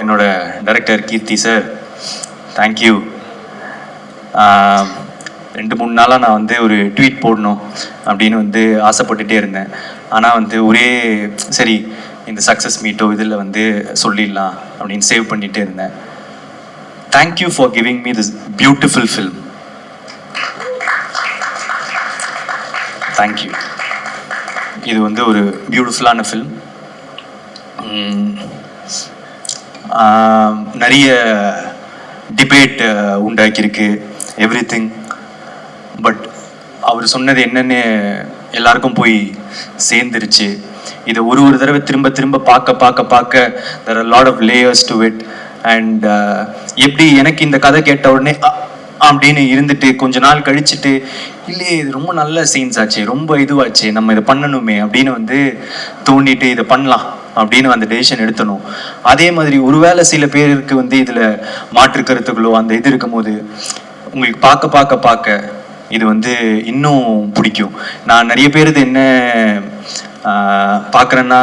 என்னோட டைரக்டர் கீர்த்தி sir, thank you. 2-3 நாளாக நான் வந்து ஒரு ட்வீட் போடணும் அப்படின்னு வந்து ஆசைப்பட்டுட்டே இருந்தேன். ஆனால் வந்து ஒரே சரி இந்த சக்ஸஸ் மீட்டோ இதில் வந்து சொல்லிடலாம் அப்படின்னு சேவ் பண்ணிகிட்டே இருந்தேன். Thank you for giving me this beautiful film. Thank you. இது வந்து ஒரு பியூட்டிஃபுல்லான ஃபில்ம். நிறைய டிபேட் உண்டாக்கியிருக்கு, எவ்ரி திங். பட் அவர் சொன்னது என்னன்னு எல்லாருக்கும் போய் சேர்ந்துருச்சு. இதை ஒரு தடவை திரும்ப திரும்ப பார்க்க there are a lot of layers to it. And எப்படி எனக்கு இந்த கதை கேட்ட உடனே அப்படின்னு இருந்துட்டு கொஞ்ச நாள் கழிச்சுட்டு இல்லையே இது ரொம்ப நல்ல சீன்ஸ் ஆச்சு, ரொம்ப இதுவாச்சு, நம்ம இதை பண்ணணுமே அப்படின்னு வந்து தோண்டிட்டு இதை பண்ணலாம் அப்படின்னு அந்த டெசிஷன் எடுத்தணும். அதே மாதிரி ஒருவேளை சில பேருக்கு வந்து இதில் மாற்று கருத்துக்களோ அந்த இது இருக்கும் போது உங்களுக்கு பார்க்க இது வந்து இன்னும் பிடிக்கும். நான் நிறைய பேர் இது என்ன பார்க்குறேன்னா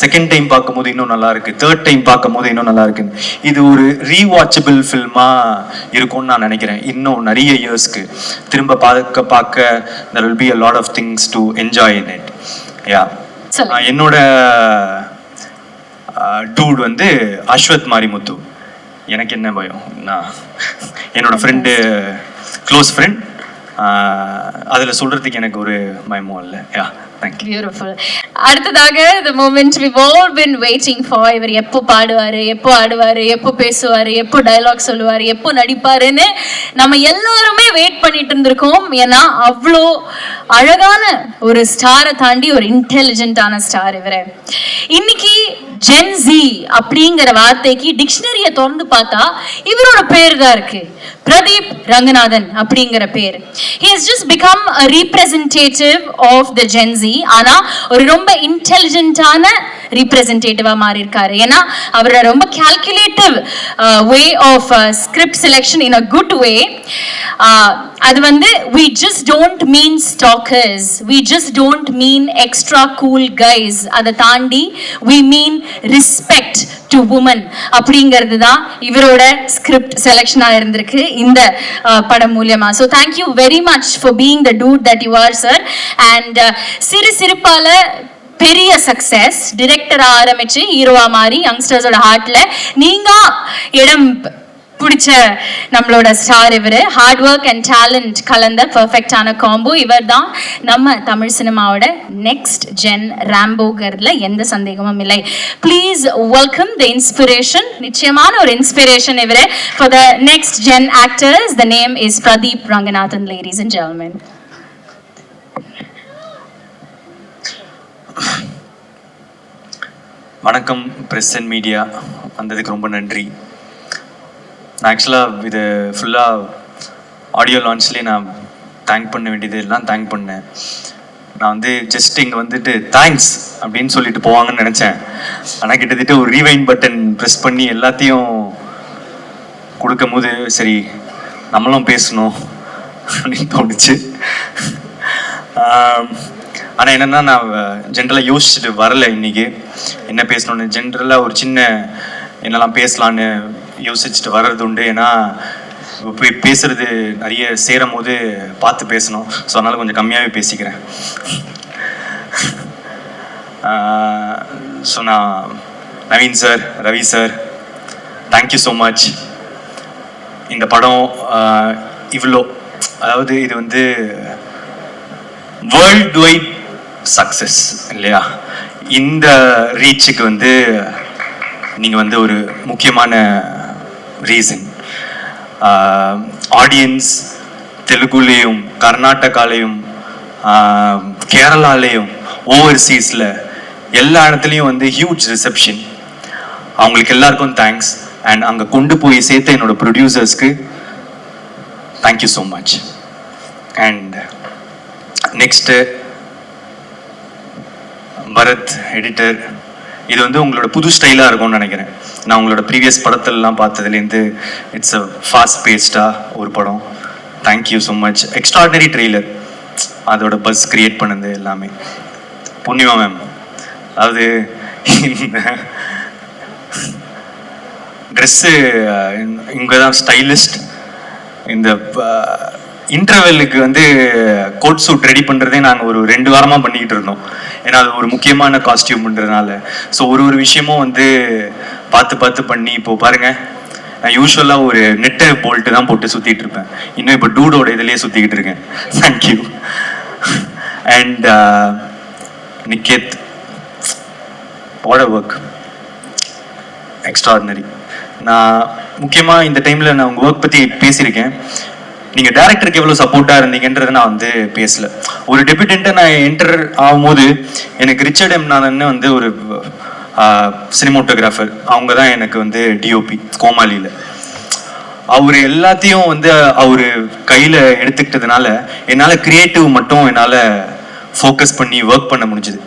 செகண்ட் டைம் பார்க்கும்போது இன்னும் நல்லா இருக்கு, தேர்ட் டைம் பார்க்கும்போது இன்னும் நல்லா இருக்கு. இது ஒரு ரீவாட்சபிள் ஃபில்மாக இருக்கும்னு நான் நினைக்கிறேன். இன்னும் நிறைய இயர்ஸ்க்கு திரும்ப பார்க்க there will be a lot of things to enjoy in it. என்னோட டூட் வந்து அஸ்வத் மாரிமுத்து. எனக்கு என்ன பயம், நான் என்னோட ஃப்ரெண்டு, க்ளோஸ் ஃப்ரெண்ட், அதில் சொல்கிறதுக்கு எனக்கு ஒரு பயமும் இல்லை. Beautiful. அடுத்ததாக the moment we've all been waiting for. இவர் எப்போ பாடுவாரு, எப்போ ஆடுவாரு, எப்போ பேசுவாரு, எப்போ டயலாக் சொல்லுவாரு, எப்போ நடிப்பாருன்னு நம்ம எல்லாருமே வெயிட் பண்ணிட்டு இருந்திருக்கோம். ஏன்னா அவ்வளோ அழகான ஒரு ஸ்டாரை தாண்டி ஒரு இன்டெலிஜென்டான ஸ்டார் இவரு. இன்னைக்கு ஜென்சி அப்படிங்கிற வார்த்தைக்கு டிக்ஷனரியை திறந்து பார்த்தா இவரோட பேர் தான் இருக்கு, பிரதீப் ரங்கநாதன் அப்படிங்கிற பேர். He has just become a representative of the Gen Z. ஆனா ஒரு ரொம்ப இன்டெலிஜென்ட்டான ரீப்ரெசன்டேட்டிவா மாறி இருக்காரு. ஏன்னா அவரோட ரொம்ப calculative way of script selection in a good way. அது வந்து we just don't mean stalkers, we just don't mean extra cool guys. அதை தாண்டி we mean respect to women அப்படிங்கிறது தான் இவரோட ஸ்கிரிப்ட் செலெக்ஷனாக இருந்திருக்கு இந்த படம் மூலியமா. So thank you very much for being the dude that you are sir. And சிறுபால பெரிய சக்சஸ், டிரெக்டரா ஆரம்பிச்சு ஹீரோவா மாறி யங்ஸ்டர்ஸோட ஹார்ட்ல நீங்க இடம் பிடிச்ச நம்மளோட ஸ்டார் இவர். ஹார்ட் ஒர்க் அண்ட் டேலண்ட் கலந்த பர்ஃபெக்டான காம்போ. இவர் தான் நம்ம தமிழ் சினிமாவோட நெக்ஸ்ட் ஜென் ராம்போங்கிறதுல எந்த சந்தேகமும் இல்லை. ப்ளீஸ் வெல்கம் த இன்ஸ்பிரேஷன், நிச்சயமான ஒரு இன்ஸ்பிரேஷன் இவர் for the next gen actors. The name is Pradeep Ranganathan, ladies and gentlemen. வணக்கம் பிரஸ் அண்ட் மீடியா, வந்ததுக்கு ரொம்ப நன்றி. நான் ஆக்சுவலாக இது ஃபுல்லாக ஆடியோ லான்ச்லேயே நான் தேங்க் பண்ண வேண்டியது எல்லாம் தேங்க் பண்ணேன். நான் வந்து ஜஸ்ட் இங்கே வந்துட்டு தேங்க்ஸ் அப்படின்னு சொல்லிட்டு போவாங்கன்னு நினச்சேன். ஆனால் கிட்டத்தட்ட ஒரு ரீவைண்ட் பட்டன் ப்ரெஸ் பண்ணி எல்லாத்தையும் கொடுக்கும் போது சரி நம்மளும் பேசணும் அப்படின்னு தோணுச்சு. ஆனால் என்னென்னா நான் ஜென்ரலாக யோசிச்சுட்டு வரலை இன்றைக்கி என்ன பேசணுன்னு. ஜென்ரலாக ஒரு சின்ன என்னெல்லாம் பேசலான்னு யோசிச்சுட்டு வர்றது உண்டு. ஏன்னா போய் பேசுறது நிறைய சேரும் போது பார்த்து பேசணும். ஸோ அதனால் கொஞ்சம் கம்மியாகவே பேசிக்கிறேன். ஸோ நான் Naveen sir, Ravi sir, thank you so much. இந்த படம் இவ்வளோ, அதாவது இது வந்து வேர்ல்ட் வைட் சக்ஸஸ் இல்லையா? இந்த ரீச்சுக்கு வந்து நீங்கள் வந்து ஒரு முக்கியமான ரீசன். ஆடியன்ஸ் தெலுங்குலேயும் கர்நாடகாலேயும் கேரளாலேயும் ஓவர்சீஸில் எல்லா இடத்துலையும் வந்து ஹியூஜ் ரிசப்ஷன். அவங்களுக்கு எல்லாருக்கும் தேங்க்ஸ். அண்ட் அங்கே கொண்டு போய் சேர்த்த என்னோட ப்ரொடியூசர்ஸ்க்கு thank you so much. And next Bharath editor, இது வந்து உங்களோட புது ஸ்டைலாக இருக்கும்னு நினைக்கிறேன். நான் உங்களோட ப்ரீவியஸ் படத்திலலாம் பார்த்ததுலேருந்து இட்ஸ் அ ஃபாஸ்ட் பேஸ்டாக ஒரு படம். Thank you so much. Extraordinary trailer, அதோட பஸ் கிரியேட் பண்ணது எல்லாமே. பூர்ணிமா மேம், அதாவது ட்ரெஸ்ஸு இங்கே தான் ஸ்டைலிஸ்ட். இந்த இன்டர்வெல்லுக்கு வந்து கோட் சூட் ரெடி பண்ணுறதே நாங்கள் ஒரு 2 வாரமாக பண்ணிக்கிட்டு இருந்தோம். ஏன்னா அது ஒரு முக்கியமான காஸ்டியூம்ன்றதுனால. ஸோ ஒரு விஷயமும் வந்து பார்த்து பண்ணி இப்போ பாருங்கள், நான் யூஸ்வலாக ஒரு நெட்டை போல்ட்டு தான் போட்டு சுற்றிட்டு இருப்பேன். இன்னும் இப்போ டூடோட இதுலேயே சுற்றிக்கிட்டு இருக்கேன். Thank you. And Niket, what a work, extraordinary. நான் முக்கியமாக இந்த டைமில் நான் உங்கள் ஒர்க் பற்றி பேசியிருக்கேன். நீங்கள் டேரக்டருக்கு எவ்வளோ சப்போர்ட்டாக இருந்தீங்கன்றதை நான் வந்து பேசலை. ஒரு டெபியூட்டண்ட்டை நான் என்டர் ஆகும்போது எனக்கு ரிச்சர்ட் எம் நாதன் வந்து ஒரு சினிமோட்டோகிராஃபர், அவங்க தான் எனக்கு வந்து டிஓபி கோமாளியில். அவர் எல்லாத்தையும் வந்து அவர் கையில் எடுத்துக்கிட்டதுனால என்னால் கிரியேட்டிவ் மட்டும் என்னால் ஃபோக்கஸ் பண்ணி ஒர்க் பண்ண முடிஞ்சுது.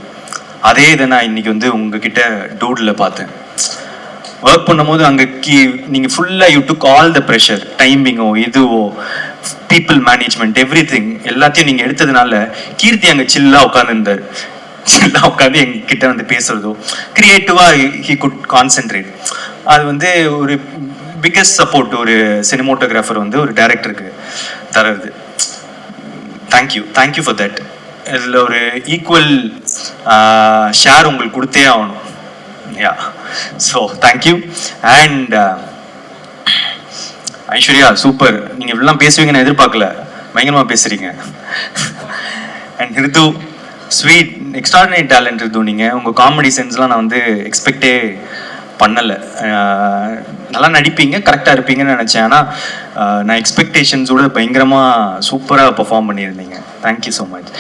அதே இதை நான் இன்னைக்கு வந்து உங்ககிட்ட டூடில் பார்த்தேன். ஒர்க் பண்ணும்போது அங்கே நீங்கள் ஃபுல்லாக you took all the pressure, டைமிங்கோ இதுவோ பீப்புள் மேனேஜ்மெண்ட் எவ்ரிதிங் எல்லாத்தையும் நீங்கள் எடுத்ததுனால கீர்த்தி அங்கே சில்லாக உட்காந்துருந்தார். சில்லாக உட்காந்து எங்ககிட்ட வந்து பேசுறதோ கிரியேட்டிவாக ஹி குட் கான்சென்ட்ரேட். அது வந்து ஒரு பிக்கஸ்ட் சப்போர்ட் ஒரு சினிமோட்டோகிராஃபர் வந்து ஒரு டைரக்டருக்கு தர்றது. Thank you for that. இதில் ஒரு ஈக்குவல் ஷேர் உங்களுக்கு கொடுத்தே ஆகணும். Yeah, so thank you. And Aishwarya super, நீங்கள் இப்படிலாம் பேசுவீங்கன்னு எதிர்பார்க்கல, பயங்கரமாக பேசுகிறீங்க. And Ritu sweet, extraordinary talent Ritu. நீங்கள் உங்கள் காமெடி சென்ஸ்லாம் நான் வந்து எக்ஸ்பெக்டே பண்ணலை. நல்லா நடிப்பீங்க, கரெக்டாக இருப்பீங்கன்னு நினச்சேன். ஆனால் நான் எக்ஸ்பெக்டேஷன்ஸோட பயங்கரமாக சூப்பராக பெர்ஃபார்ம் பண்ணியிருந்தீங்க. Thank you so much.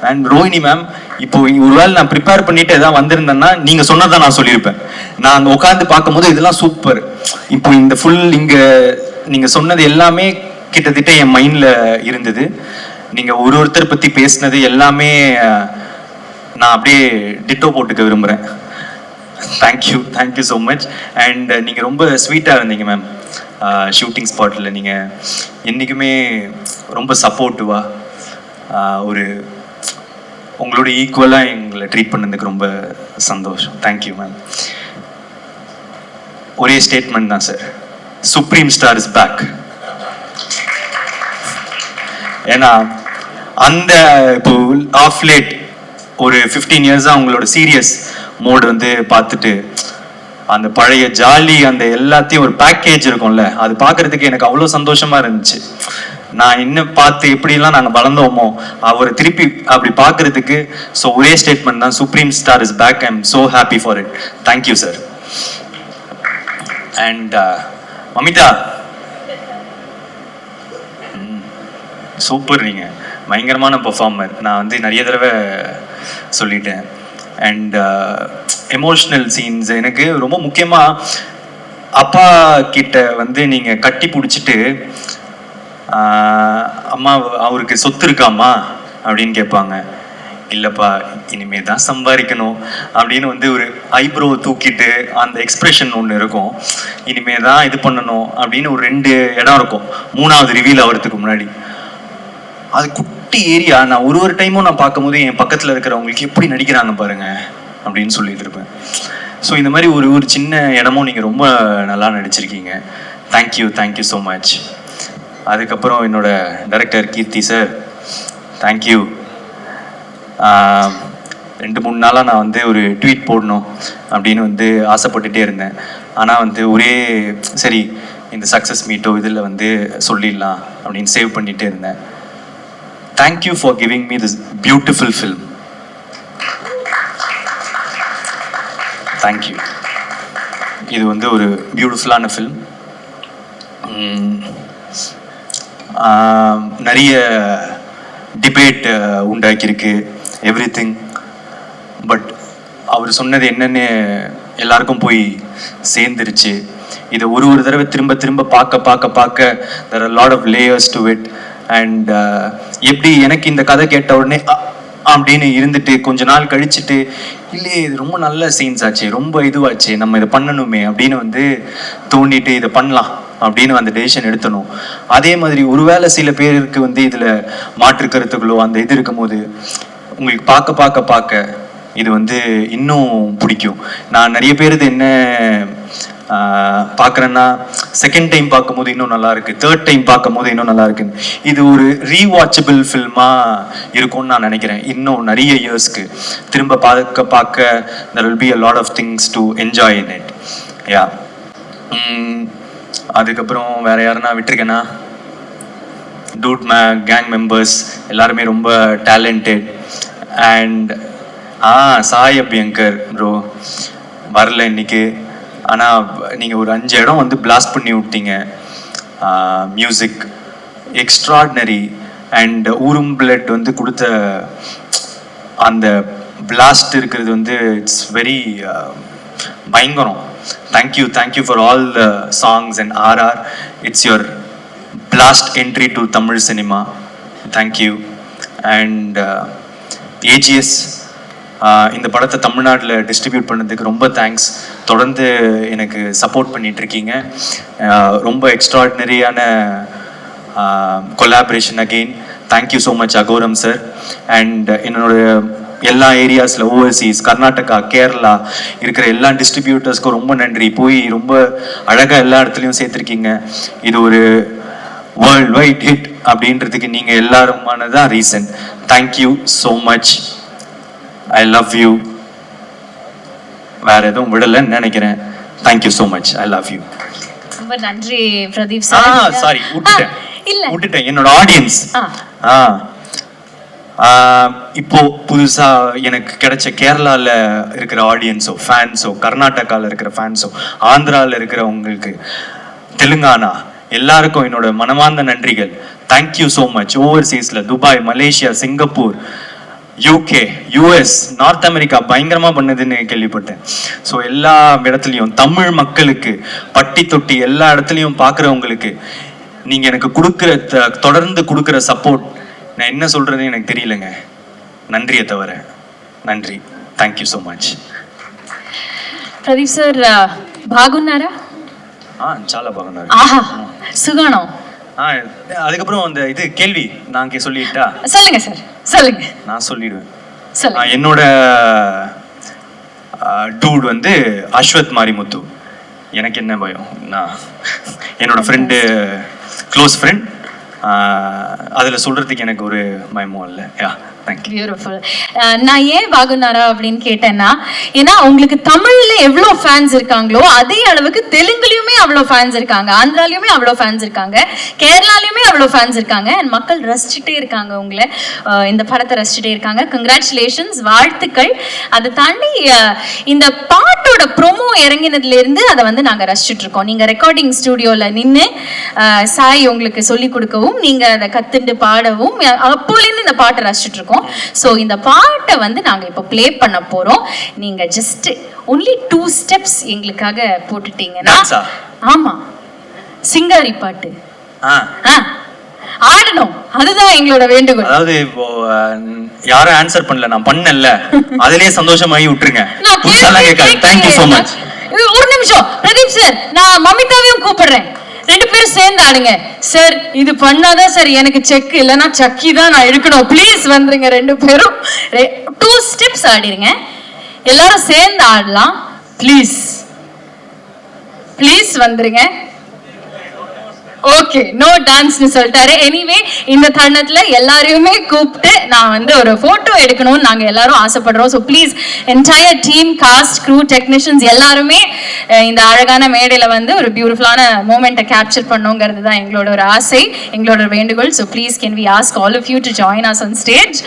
And Rohini ma'am, இப்போ ஒருவேளை நான் ப்ரிப்பேர் பண்ணிட்டு எதாவது வந்திருந்தேன்னா நீங்கள் சொன்னதான் நான் சொல்லியிருப்பேன். நான் அங்கே உட்காந்து பார்க்கும்போது இதெல்லாம் சூப்பர், இப்போ இந்த ஃபுல் இங்கே நீங்கள் சொன்னது எல்லாமே கிட்டத்தட்ட என் மைண்டில் இருந்தது. நீங்கள் ஒருத்தர் பற்றி பேசினது எல்லாமே நான் அப்படியே டிட்டோ போட்டுக்க விரும்புகிறேன். Thank you so much. அண்ட் நீங்கள் ரொம்ப ஸ்வீட்டாக இருந்தீங்க மேம். ஷூட்டிங் ஸ்பாட்டில் நீங்கள் என்றைக்குமே ரொம்ப சப்போர்ட்டிவாக ஒரு உங்களோட ஈக்குவலாக எங்களை ட்ரீட் பண்ணதுக்கு ரொம்ப சந்தோஷம். Thank you ma'am. ஒரே ஸ்டேட்மெண்ட் தான் sir, supreme star is back. ஏன்னா அந்த இப்போ ஆஃப் லேட் ஒரு 15 இயர்ஸாக உங்களோட சீரியஸ் மோடு வந்து பார்த்துட்டு அந்த பழைய ஜாலி அந்த எல்லாத்தையும் ஒரு பேக்கேஜ் இருக்கும்ல, அது பார்க்கறதுக்கு எனக்கு அவ்வளோ சந்தோஷமா இருந்துச்சு. நான் இன்னும் பார்த்து எப்படிலாம் நாங்கள் வளர்ந்தோமோ அவரை திருப்பி அப்படி பார்க்கறதுக்கு. ஸோ ஒரே ஸ்டேட்மெண்ட் தான், supreme star is back. I am so happy for it. Thank you sir. And Mamitha super, நீங்கள் பயங்கரமான பெர்ஃபார்மர். நான் வந்து நிறைய தடவை சொல்லிட்டேன். அண்ட் எமோஷ்னல் சீன்ஸ் எனக்கு ரொம்ப முக்கியமாக அப்பா கிட்ட வந்து நீங்கள் கட்டி பிடிச்சிட்டு அம்மா அவருக்கு சொத்து இருக்காம்மா அப்படின்னு கேட்பாங்க. இல்லைப்பா இனிமே தான் சம்பாதிக்கணும் அப்படின்னு வந்து ஒரு ஐப்ரோ தூக்கிட்டு அந்த எக்ஸ்பிரஷன் ஒன்று இருக்கும். இனிமே தான் இது பண்ணணும் அப்படின்னு ஒரு 2 இடம் இருக்கும் 3வது ரிவீல் ஆகிறதுக்கு முன்னாடி. அது குட்டி ஏரியா. நான் ஒரு டைமும் நான் பார்க்கும்போது என் பக்கத்தில் இருக்கிறவங்களுக்கு எப்படி நடிக்கிறாங்க பாருங்க அப்படின்னு சொல்லிட்டு இருப்பேன். ஸோ இந்த மாதிரி ஒரு சின்ன இடமும் நீங்கள் ரொம்ப நல்லா நடிச்சிருக்கீங்க. Thank you so much. அதுக்கப்புறம் என்னோட டைரக்டர் கீர்த்தி சார், தேங்க்யூ. 2-3 நாளாக நான் வந்து ஒரு ட்வீட் போடணும் அப்படின்னு வந்து ஆசைப்பட்டுட்டே இருந்தேன். ஆனால் வந்து ஒரே சரி இந்த சக்ஸஸ் மீட்டோ இதில் வந்து சொல்லிடலாம் அப்படின்னு சேவ் பண்ணிகிட்டே இருந்தேன். Thank you for giving me this beautiful film. Thank you. இது வந்து ஒரு பியூட்டிஃபுல்லான ஃபில்ம். நிறைய டிபேட் உண்டாக்கியிருக்கு எவ்ரிதிங். பட் அவர் சொன்னது என்னன்னு எல்லாருக்கும் போய் சேர்ந்துருச்சு. இதை ஒரு தடவை திரும்ப பார்க்க there are a lot of layers to it. And எப்படி எனக்கு இந்த கதை கேட்ட உடனே அப்படின்னு இருந்துட்டு கொஞ்ச நாள் கழிச்சுட்டு இல்லையே இது ரொம்ப நல்ல சீன்ஸ் ஆச்சு, ரொம்ப இதுவாச்சு, நம்ம இதை பண்ணணுமே அப்படின்னு வந்து தோண்டிட்டு இதை பண்ணலாம் அப்படின்னு அந்த டெசிஷன் எடுத்தணும். அதே மாதிரி ஒருவேளை சில பேருக்கு வந்து இதில் மாற்று கருத்துக்களோ அந்த இது இருக்கும் போது உங்களுக்கு பார்க்க இது வந்து இன்னும் பிடிக்கும். நான் நிறைய பேர் இது என்ன பார்க்குறேன்னா செகண்ட் டைம் பார்க்கும்போது இன்னும் நல்லா இருக்கு, தேர்ட் டைம் பார்க்கும்போது இன்னும் நல்லா இருக்கு. இது ஒரு ரீவாச்சபிள் ஃபில்மாக இருக்கும்னு நான் நினைக்கிறேன். இன்னும் நிறைய இயர்ஸ்க்கு திரும்ப பார்க்க there will be a lot of things to enjoy in it. யா, அதுக்கப்புறம் வேற யாருன்னா விட்டுருக்கேன்னா, டூட் கேங் மெம்பர்ஸ் எல்லாருமே ரொம்ப talented. And Sai Abhyankar bro வரல இன்னைக்கு, ஆனால் நீங்கள் ஒரு 5 இடம் வந்து பிளாஸ்ட் பண்ணி விட்டீங்க. Music extraordinary. அண்ட் ஊரும் பிளட் வந்து கொடுத்த அந்த பிளாஸ்ட் இருக்கிறது வந்து இட்ஸ் வெரி பயங்கரம். Thank you for all the songs and RR. It's your blast entry to Tamil cinema. Thank you. And AGS இந்த படத்தை தமிழ்நாட்டில் டிஸ்ட்ரிபியூட் பண்ணதுக்கு ரொம்ப தேங்க்ஸ். தொடர்ந்து எனக்கு சப்போர்ட் பண்ணிட்டு இருக்கீங்க. ரொம்ப எக்ஸ்ட்ராடினரியான collaboration again. Thank you so much Agoram sir. And என்னோட எல்லா ஏரியாஸில் ஓவர்சீஸ் கர்நாடகா, கேரளா இருக்கிற எல்லா டிஸ்ட்ரிபியூட்டர்ஸ்க்கும் ரொம்ப நன்றி. போய் ரொம்ப அழகாக எல்லா இடத்துலையும் சேர்த்துருக்கீங்க. இது ஒரு வேர்ல்ட் வைட் ஹிட் அப்படின்றதுக்கு நீங்கள் எல்லாருமானதான் reason. Thank you so much. I love you. வேற எதுவும் விடலைன்னு நினைக்கிறேன். Thank you so much. I love you. ரொம்ப நன்றி பிரதீப் சார். சாரி விட்டுட்டேன் என்னோட ஆடியன்ஸ். இப்போ புதுசா எனக்கு கிடைச்ச கேரளால இருக்கிற ஆடியன்ஸோ ஃபேன்ஸோ, கர்நாடகாவில் இருக்கிற ஃபேன்ஸோ, ஆந்திராவில் இருக்கிறவங்களுக்கு, தெலுங்கானா எல்லாருக்கும் என்னோட மனமார்ந்த நன்றிகள். Thank you so much. ஓவர்சீஸில் Dubai, Malaysia, Singapore, UK, US, North America பயங்கரமாக பண்ணுதுன்னு கேள்விப்பட்டேன். ஸோ எல்லா இடத்துலையும் தமிழ் மக்களுக்கு பட்டி தொட்டி எல்லா இடத்துலையும் பார்க்குறவங்களுக்கு நீங்கள் எனக்கு தொடர்ந்து கொடுக்குற சப்போர்ட் நான் என்ன சொல்கிறது எனக்கு தெரியலங்க. நன்றியை தவிர நன்றி. Thank you so much. Pradeep sir బాగున్నారా? చాలా బాగున్నారు. ఆహా సుగానం. அதுக்கப்புறம் அந்த இது கேள்வி நான் சொல்லிட்டா? சொல்லுங்க சார், சொல்லுங்க. நான் சொல்லிடுவேன். என்னோட டூட் வந்து அஸ்வத் மாரிமுத்து. எனக்கு என்ன பயம், நான் என்னோட ஃப்ரெண்டு, க்ளோஸ் ஃப்ரெண்ட், அதில் சொல்கிறதுக்கு எனக்கு ஒரு பயமும் இல்லை. பியூட்டிஃபுல். நான் ஏன் பாகுனாரா அப்படின்னு கேட்டேன்னா, ஏன்னா உங்களுக்கு தமிழ்ல எவ்வளவு ஃபேன்ஸ் இருக்காங்களோ அதே அளவுக்கு தெலுங்குலயுமே அவ்வளவு ஃபேன்ஸ் இருக்காங்க, ஆந்திராலயுமே அவ்வளவு ஃபேன்ஸ் இருக்காங்க, கேரளாலயுமே அவ்வளவு ஃபேன்ஸ் இருக்காங்க. அண்ட் மக்கள் ரசிச்சுட்டே இருக்காங்க உங்களை, இந்த படத்தை ரசிச்சுட்டே இருக்காங்க. கங்க்ராச்சுலேஷன்ஸ், வாழ்த்துக்கள். அதை தாண்டி இந்த பாட்டோட ப்ரோமோ இறங்கினதுல இருந்து அதை வந்து நாங்க ரசிச்சுட்டு இருக்கோம். நீங்க ரெக்கார்டிங் ஸ்டுடியோல நின்று சாய் உங்களுக்கு சொல்லி கொடுக்கவும், நீங்க அதை கத்துட்டு பாடவும், அப்போலேருந்து இந்த பாட்டை ரசிச்சுட்டு இருக்கோம். சோ இந்த பாட்டை வந்து நாங்க இப்ப ப்ளே பண்ண போறோம். நீங்க ஜஸ்ட் only 2 steps எங்களுக்காக போட்டுட்டீங்கன்னா, ஆமா சிங்காரி பாட்டு ஆடணும், அதுதான் எங்களோட வேண்டுகோள். அதாவது இப்போ யாரும் ஆன்சர் பண்ணல, நான் பண்ணல, அதிலே சந்தோஷமாகி விட்டுருங்க. Thank you so much. ஒரு நிமிஷம் பிரதீப் சார், நான் மமிதாவையும் கூப்பிடுறேன். 2 பேரும் சேர்ந்து ஆடுங்க சார். இது பண்ணாதான் சார் எனக்கு செக், இல்லைன்னா சக்கி தான் நான் எடுக்கணும். ப்ளீஸ் வந்துருங்க 2 பேரும். 2 steps ஆடிருங்க, எல்லாரும் சேர்ந்து ஆடலாம். ப்ளீஸ் ப்ளீஸ் வந்துருங்க. ஓகே, நோ டான்ஸ்னு சொல்லிட்டாரு. எனிவே இந்த தருணத்துல எல்லாரையுமே கூப்பிட்டு நான் வந்து ஒரு போட்டோ எடுக்கணும்னு நாங்க எல்லாரும் ஆசைப்படுறோம். So please entire team, cast, crew, technicians எல்லாருமே இந்த அழகான மேடையில வந்து ஒரு பியூட்டிஃபுல்லான மூமெண்ட்டை கேப்சர் பண்ணுங்கிறது தான் எங்களோட ஒரு ஆசை, எங்களோட வேண்டுகோள். So please can we ask all of you to join us on stage.